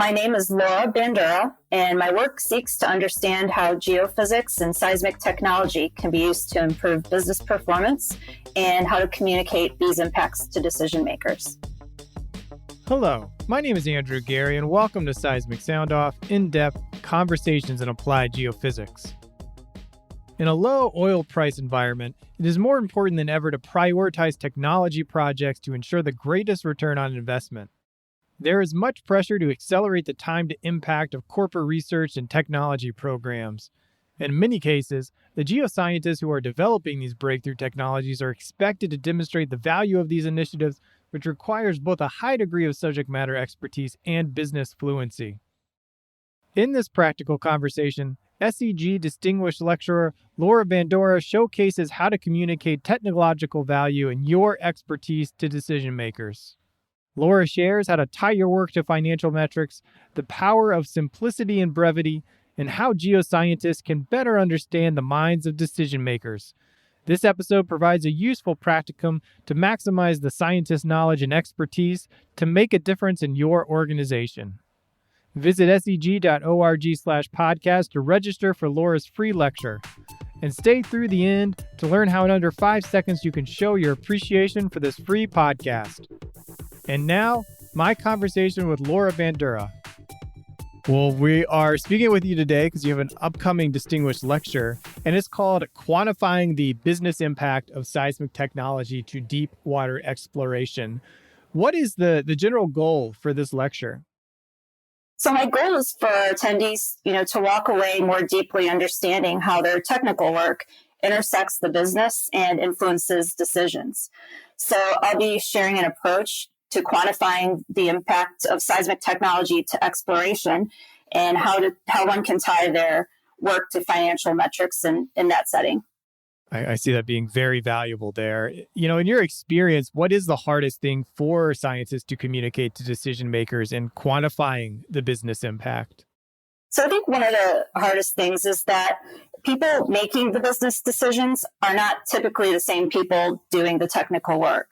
My name is Laura Bandura, and my work seeks to understand how geophysics and seismic technology can be used to improve business performance and how to communicate these impacts to decision makers. Hello, my name is Andrew Geary, and welcome to Seismic Sound-Off, in-depth conversations in applied geophysics. In a low oil price environment, it is more important than ever to prioritize technology projects to ensure the greatest return on investment. There is much pressure to accelerate the time to impact of corporate research and technology programs. In many cases, the geoscientists who are developing these breakthrough technologies are expected to demonstrate the value of these initiatives, which requires both a high degree of subject matter expertise and business fluency. In this practical conversation, SEG Distinguished Lecturer Laura Bandura showcases how to communicate technological value and your expertise to decision makers. Laura shares how to tie your work to financial metrics, the power of simplicity and brevity, and how geoscientists can better understand the minds of decision makers. This episode provides a useful practicum to maximize the scientist's knowledge and expertise to make a difference in your organization. Visit seg.org/podcast to register for Laura's free lecture. And stay through the end to learn how in under 5 seconds you can show your appreciation for this free podcast. And now, my conversation with Laura Bandura. Well, we are speaking with you today because you have an upcoming distinguished lecture, and it's called Quantifying the Business Impact of Seismic Technology to Deepwater Exploration. What is the general goal for this lecture? So my goal is for attendees, to walk away more deeply understanding how their technical work intersects the business and influences decisions. So I'll be sharing an approach to quantifying the impact of seismic technology to exploration and how one can tie their work to financial metrics in that setting. I see that being very valuable there. In your experience, what is the hardest thing for scientists to communicate to decision makers in quantifying the business impact? So I think one of the hardest things is that people making the business decisions are not typically the same people doing the technical work.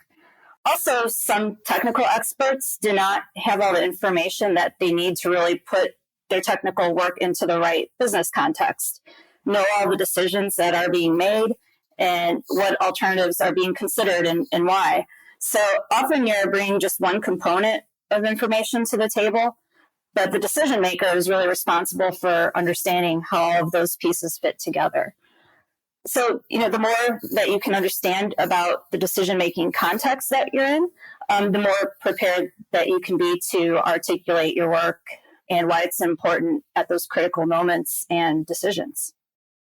Also, some technical experts do not have all the information that they need to really put their technical work into the right business context, know all the decisions that are being made and what alternatives are being considered and why. So often you're bringing just one component of information to the table, but the decision maker is really responsible for understanding how all of those pieces fit together. So, the more that you can understand about the decision-making context that you're in, the more prepared that you can be to articulate your work and why it's important at those critical moments and decisions.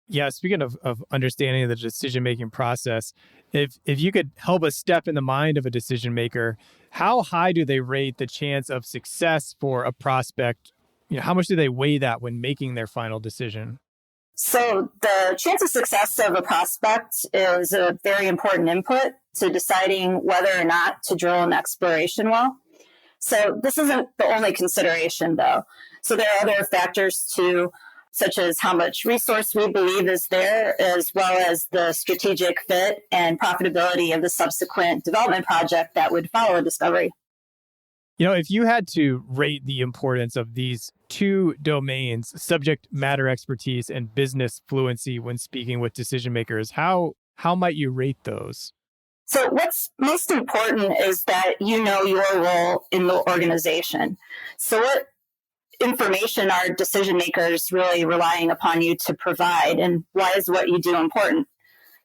Yeah, speaking of understanding the decision-making process, if you could help us step in the mind of a decision maker, how high do they rate the chance of success for a prospect? How much do they weigh that when making their final decision? So the chance of success of a prospect is a very important input to deciding whether or not to drill an exploration well. So this isn't the only consideration, though. So there are other factors too, such as how much resource we believe is there, as well as the strategic fit and profitability of the subsequent development project that would follow a discovery. If you had to rate the importance of these two domains, subject matter expertise and business fluency when speaking with decision makers, how might you rate those? So what's most important is that you know your role in the organization. So what information are decision makers really relying upon you to provide, and why is what you do important?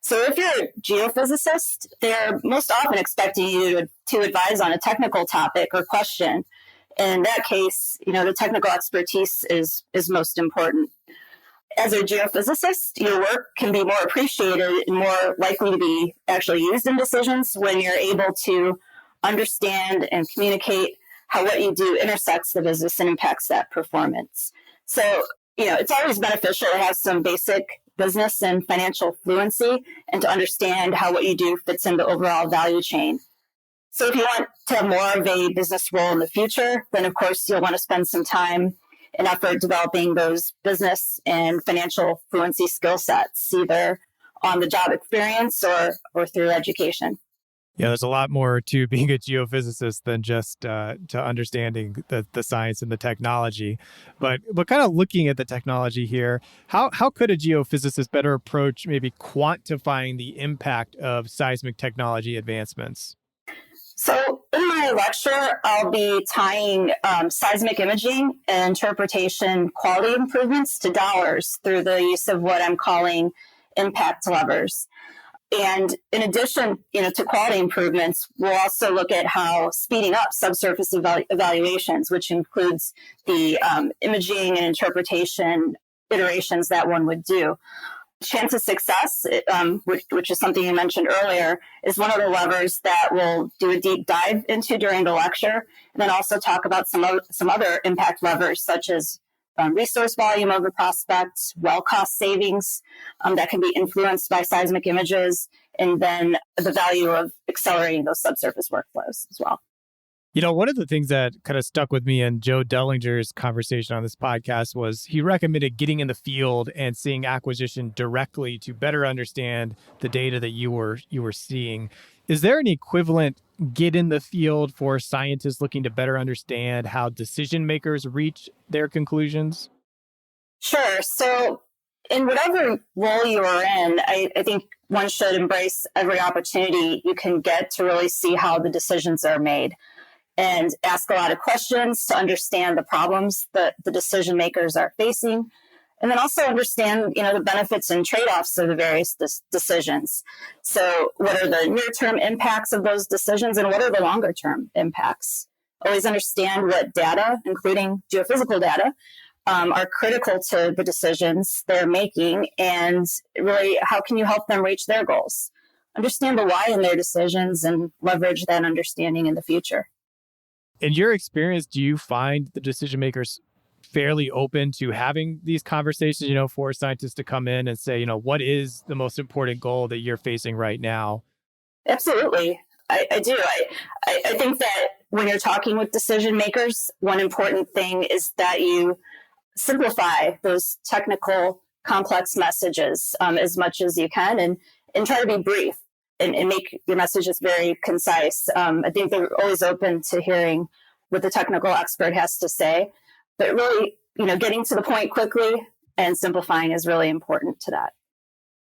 So if you're a geophysicist, they're most often expecting you to advise on a technical topic or question. And in that case, the technical expertise is most important. As a geophysicist, your work can be more appreciated and more likely to be actually used in decisions when you're able to understand and communicate how what you do intersects the business and impacts that performance. So, it's always beneficial to have some basic business and financial fluency and to understand how what you do fits in the overall value chain. So if you want to have more of a business role in the future, then of course you'll want to spend some time and effort developing those business and financial fluency skill sets, either on the job experience or through education. Yeah, there's a lot more to being a geophysicist than just to understanding the science and the technology. But kind of looking at the technology here, how could a geophysicist better approach maybe quantifying the impact of seismic technology advancements? So in my lecture, I'll be tying seismic imaging and interpretation quality improvements to dollars through the use of what I'm calling impact levers. And in addition, to quality improvements, we'll also look at how speeding up subsurface evaluations, which includes the imaging and interpretation iterations that one would do. Chance of success, which is something you mentioned earlier, is one of the levers that we'll do a deep dive into during the lecture, and then also talk about some other impact levers, such as resource volume of the prospect, well cost savings that can be influenced by seismic images, and then the value of accelerating those subsurface workflows as well. One of the things that kind of stuck with me in Joe Dellinger's conversation on this podcast was he recommended getting in the field and seeing acquisition directly to better understand the data that you were seeing. Is there an equivalent get in the field for scientists looking to better understand how decision makers reach their conclusions? Sure. So in whatever role you are in, I think one should embrace every opportunity you can get to really see how the decisions are made and ask a lot of questions to understand the problems that the decision makers are facing. And then also understand, the benefits and trade-offs of the various decisions. So what are the near-term impacts of those decisions and what are the longer-term impacts? Always understand what data, including geophysical data, are critical to the decisions they're making, and really how can you help them reach their goals? Understand the why in their decisions and leverage that understanding in the future. In your experience, do you find the decision makers fairly open to having these conversations, for scientists to come in and say, what is the most important goal that you're facing right now? Absolutely. I do. I think that when you're talking with decision makers, one important thing is that you simplify those technical, complex messages as much as you can and try to be brief and make your messages very concise. I think they're always open to hearing what the technical expert has to say, but really, getting to the point quickly and simplifying is really important to that.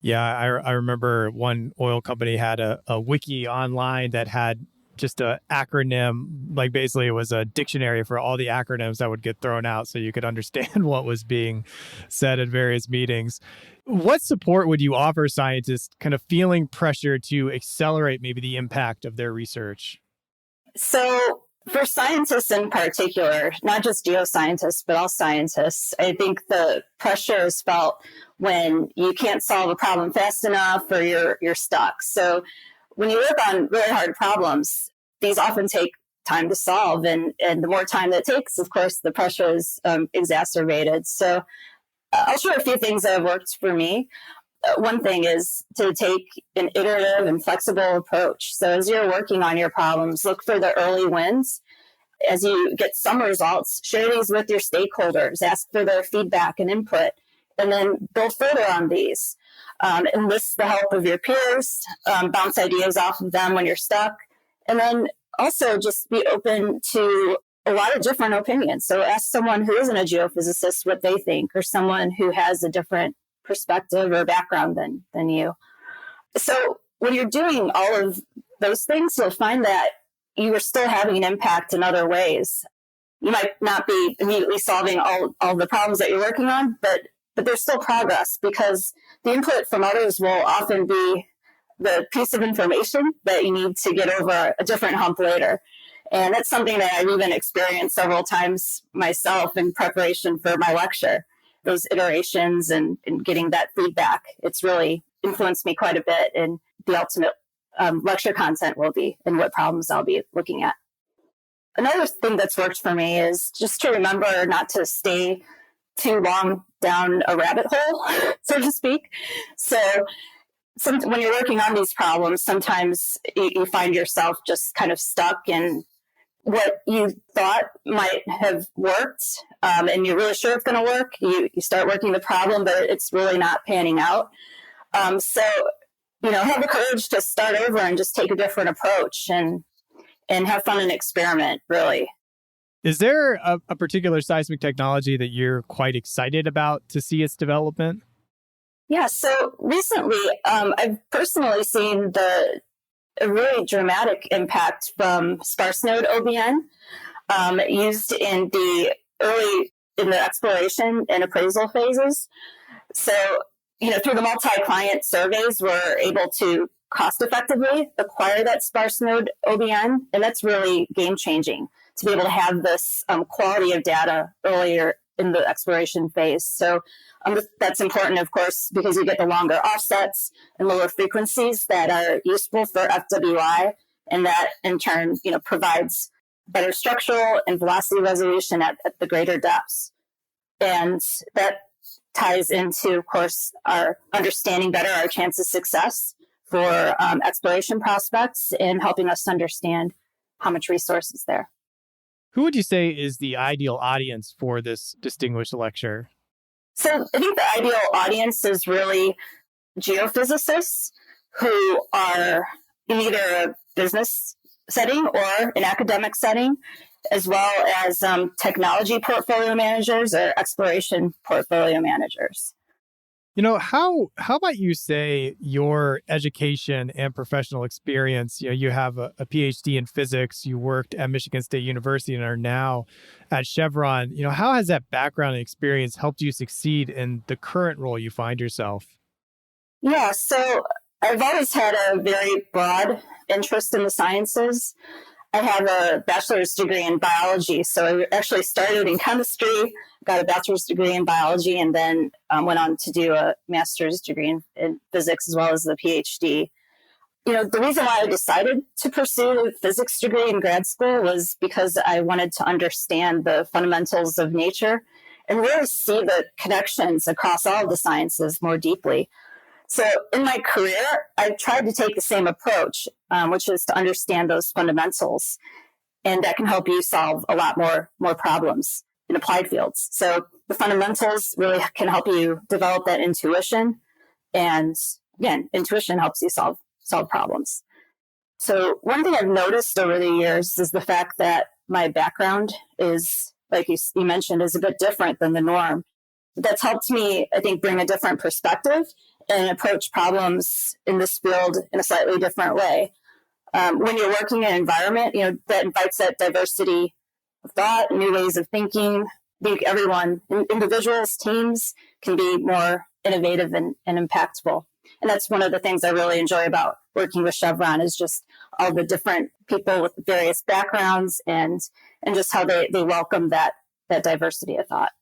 Yeah, I remember one oil company had a wiki online that had just an acronym, like basically it was a dictionary for all the acronyms that would get thrown out so you could understand what was being said at various meetings. What support would you offer scientists kind of feeling pressure to accelerate maybe the impact of their research? So for scientists in particular, not just geoscientists, but all scientists, I think the pressure is felt when you can't solve a problem fast enough or you're stuck. So when you work on really hard problems, these often take time to solve. And the more time that takes, of course, the pressure is exacerbated. So I'll share a few things that have worked for me. One thing is to take an iterative and flexible approach. So as you're working on your problems, look for the early wins. As you get some results, share these with your stakeholders, ask for their feedback and input, and then build further on these. Enlist the help of your peers, bounce ideas off of them when you're stuck, and then also just be open to a lot of different opinions. So ask someone who isn't a geophysicist what they think, or someone who has a different perspective or background than you. So when you're doing all of those things, you'll find that you are still having an impact in other ways. You might not be immediately solving all the problems that you're working on, but there's still progress because the input from others will often be the piece of information that you need to get over a different hump later. And that's something that I've even experienced several times myself in preparation for my lecture. Those iterations and getting that feedback, it's really influenced me quite a bit in the ultimate lecture content will be and what problems I'll be looking at. Another thing that's worked for me is just to remember not to stay too long down a rabbit hole, so to speak. So when you're working on these problems, sometimes you find yourself just kind of stuck in what you thought might have worked, and you're really sure it's going to work. You start working the problem, but it's really not panning out. So have the courage to start over and just take a different approach and have fun and experiment, really. Is there a particular seismic technology that you're quite excited about to see its development? Yeah, so recently, I've personally seen a really dramatic impact from sparse node OBN used in the exploration and appraisal phases. So, through the multi-client surveys, we're able to cost effectively acquire that sparse node OBN, and that's really game changing to be able to have this quality of data earlier in the exploration phase. So that's important, of course, because you get the longer offsets and lower frequencies that are useful for FWI, and that in turn, provides better structural and velocity resolution at the greater depths. And that ties into, of course, our understanding better our chance of success for exploration prospects and helping us understand how much resource is there. Who would you say is the ideal audience for this distinguished lecture? So I think the ideal audience is really geophysicists who are in either a business setting or an academic setting, as well as technology portfolio managers or exploration portfolio managers. How about you say your education and professional experience? You have a PhD in physics, you worked at Michigan State University and are now at Chevron. How has that background and experience helped you succeed in the current role you find yourself? Yeah, so I've always had a very broad interest in the sciences. I have a bachelor's degree in biology, so I actually started in chemistry, got a bachelor's degree in biology, and then went on to do a master's degree in physics as well as the PhD. The reason why I decided to pursue a physics degree in grad school was because I wanted to understand the fundamentals of nature and really see the connections across all of the sciences more deeply. So in my career, I've tried to take the same approach, which is to understand those fundamentals. And that can help you solve a lot more problems in applied fields. So the fundamentals really can help you develop that intuition. And again, intuition helps you solve problems. So one thing I've noticed over the years is the fact that my background is, like you mentioned, is a bit different than the norm. That's helped me, I think, bring a different perspective and approach problems in this field in a slightly different way. When you're working in an environment, that invites that diversity of thought, new ways of thinking. I think everyone, individuals, teams, can be more innovative and impactful. And that's one of the things I really enjoy about working with Chevron is just all the different people with various backgrounds and just how they welcome that diversity of thought.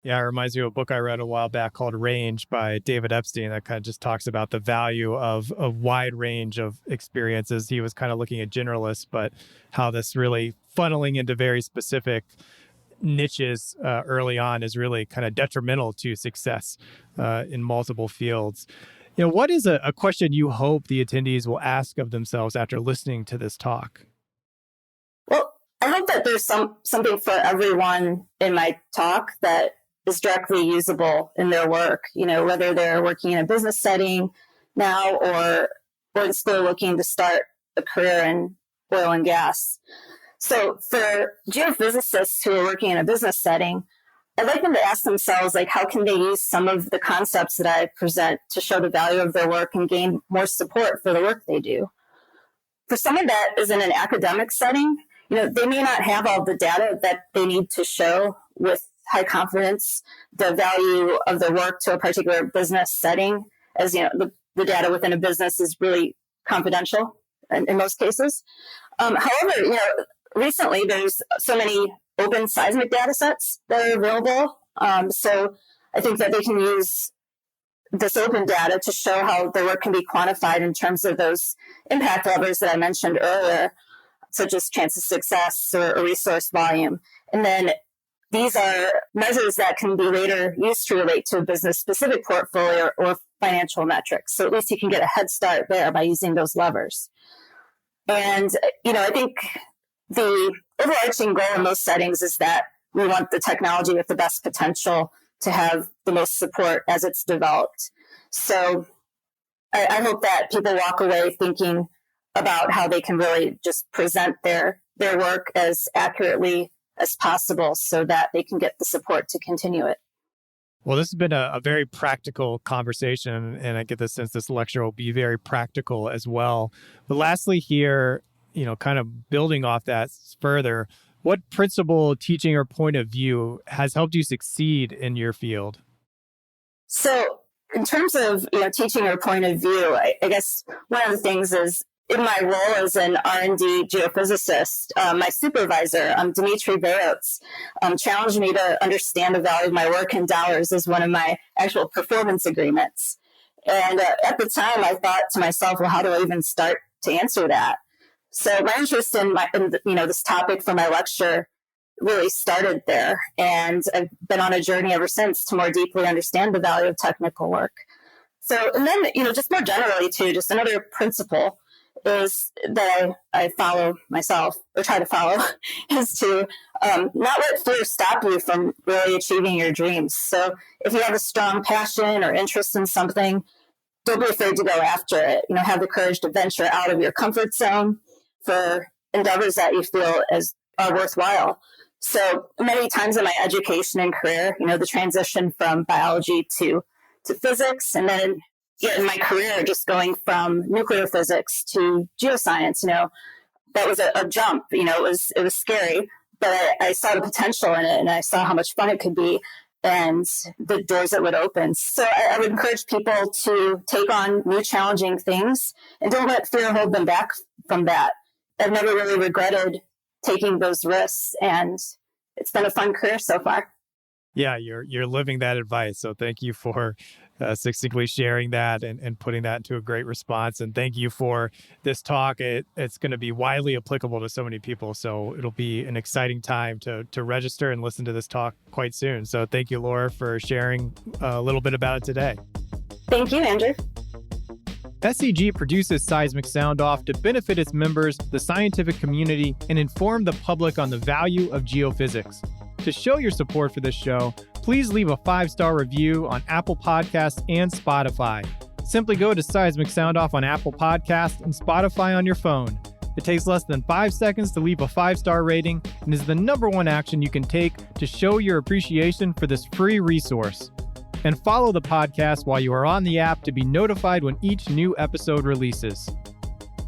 Yeah, it reminds me of a book I read a while back called Range by David Epstein that kind of just talks about the value of a wide range of experiences. He was kind of looking at generalists, but how this really funneling into very specific niches early on is really kind of detrimental to success in multiple fields. What is a question you hope the attendees will ask of themselves after listening to this talk? Well, I hope that there's something for everyone in my talk that is directly usable in their work, whether they're working in a business setting now or still looking to start a career in oil and gas. So for geophysicists who are working in a business setting, I'd like them to ask themselves, how can they use some of the concepts that I present to show the value of their work and gain more support for the work they do? For someone that is in an academic setting, they may not have all the data that they need to show with high confidence the value of their work to a particular business setting, as the data within a business is really confidential in most cases. However, recently there's so many open seismic data sets that are available. So I think that they can use this open data to show how their work can be quantified in terms of those impact levers that I mentioned earlier, such as chance of success or resource volume. And then these are measures that can be later used to relate to a business-specific portfolio or financial metrics. So at least you can get a head start there by using those levers. And, I think the overarching goal in most settings is that we want the technology with the best potential to have the most support as it's developed. So I hope that people walk away thinking about how they can really just present their work as accurately as possible so that they can get the support to continue it. Well, this has been a very practical conversation, and I get the sense this lecture will be very practical as well. But lastly here, kind of building off that further, what principle, teaching, or point of view has helped you succeed in your field? So in terms of teaching or point of view, I guess one of the things is in my role as an R&D geophysicist, my supervisor, Dmitry Verots, challenged me to understand the value of my work in dollars as one of my actual performance agreements. And at the time, I thought to myself, well, how do I even start to answer that? So my interest in this topic for my lecture really started there. And I've been on a journey ever since to more deeply understand the value of technical work. So, and then, just more generally too, just another principle is that I follow myself, or try to follow, is to not let fear stop you from really achieving your dreams. So if you have a strong passion or interest in something, don't be afraid to go after it. Have the courage to venture out of your comfort zone for endeavors that you feel are worthwhile. So many times in my education and career, the transition from biology to physics, and then in my career, just going from nuclear physics to geoscience, that was a jump. It was scary, but I saw the potential in it, and I saw how much fun it could be, and the doors it would open. So I would encourage people to take on new challenging things, and don't let fear hold them back from that. I've never really regretted taking those risks, and it's been a fun career so far. Yeah, you're living that advice. So thank you for succinctly sharing that and putting that into a great response. And thank you for this talk. It's going to be widely applicable to so many people. So it'll be an exciting time to register and listen to this talk quite soon. So thank you, Laura, for sharing a little bit about it today. Thank you, Andrew. SEG produces Seismic Sound Off to benefit its members, the scientific community, and inform the public on the value of geophysics. To show your support for this show, please leave a 5-star review on Apple Podcasts and Spotify. Simply go to Seismic Sound Off on Apple Podcasts and Spotify on your phone. It takes less than 5 seconds to leave a 5-star rating and is the #1 action you can take to show your appreciation for this free resource. And follow the podcast while you are on the app to be notified when each new episode releases.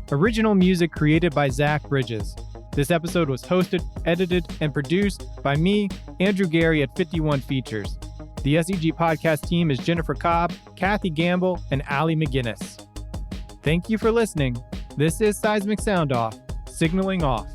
Original music created by Zach Bridges. This episode was hosted, edited, and produced by me, Andrew Geary at 51 Features. The SEG podcast team is Jennifer Cobb, Kathy Gamble, and Allie McGinnis. Thank you for listening. This is Seismic Sound Off, signaling off.